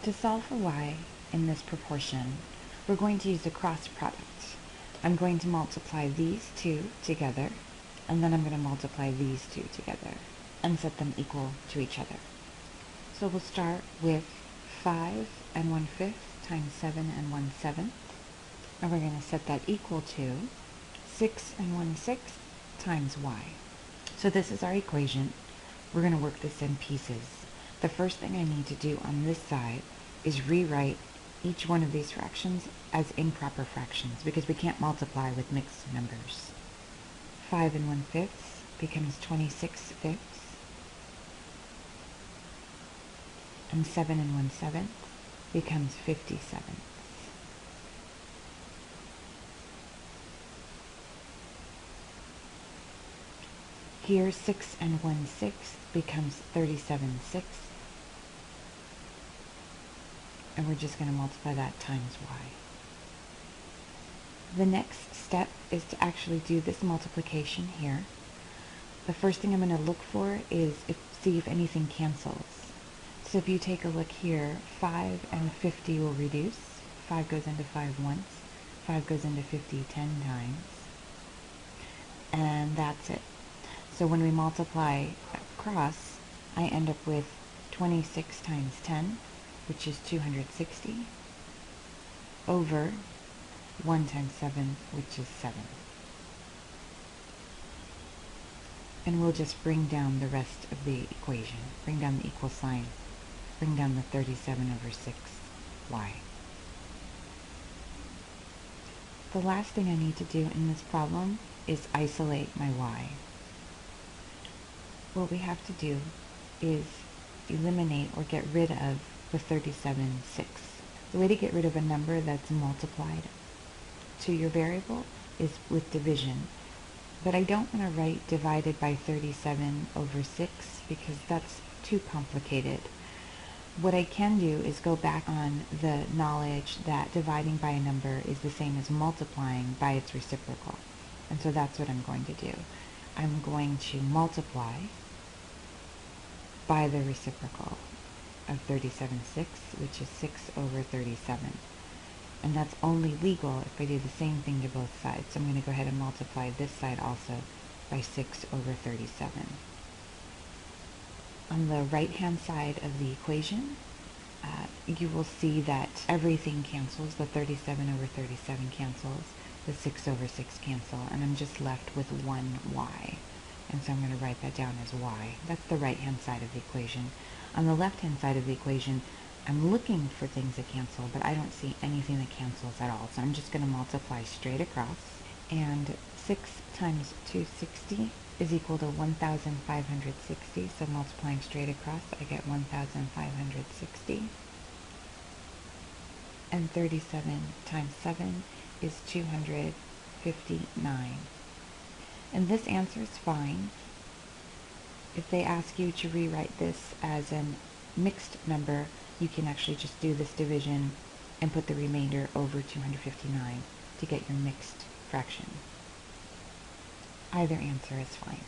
To solve for y in this proportion, we're going to use a cross product. I'm going to multiply these two together, and then I'm going to multiply these two together, and set them equal to each other. So we'll start with 5 and 1/5 times 7 and 1/7, and we're going to set that equal to 6 and 1/6 times y. So this is our equation. We're going to work this in pieces. The first thing I need to do on this side is rewrite each one of these fractions as improper fractions because we can't multiply with mixed numbers. 5 and 1/5 becomes 26/5, and 7 and 1/7 becomes 57. Here 6 and 1/6 becomes 37/6, and we're just going to multiply that times y. The next step is to actually do this multiplication here. The first thing I'm going to look for is see if anything cancels. So if you take a look here, 5 and 50 will reduce. 5 goes into 5 once. 5 goes into 50 10 times. And that's it. So when we multiply across, I end up with 26 times 10, which is 260, over 1 times 7, which is 7. And we'll just bring down the rest of the equation. Bring down the equal sign. Bring down the 37 over 6y. The last thing I need to do in this problem is isolate my y. What we have to do is eliminate or get rid of the 37/6. The way to get rid of a number that's multiplied to your variable is with division. But I don't want to write divided by 37 over 6 because that's too complicated. What I can do is go back on the knowledge that dividing by a number is the same as multiplying by its reciprocal. And so that's what I'm going to do. I'm going to multiply by the reciprocal of 37/6, which is 6 over 37. And that's only legal if I do the same thing to both sides. So I'm going to go ahead and multiply this side also by 6 over 37. On the right-hand side of the equation, you will see that everything cancels. The 37 over 37 cancels. The 6 over 6 cancel. And I'm just left with 1y. And so I'm going to write that down as y. That's the right-hand side of the equation. On the left-hand side of the equation, I'm looking for things that cancel, but I don't see anything that cancels at all. So I'm just going to multiply straight across. And 6 times 260 is equal to 1,560. So multiplying straight across, I get 1,560. And 37 times 7 is 259. And this answer is fine. If they ask you to rewrite this as a mixed number, you can actually just do this division and put the remainder over 259 to get your mixed fraction. Either answer is fine.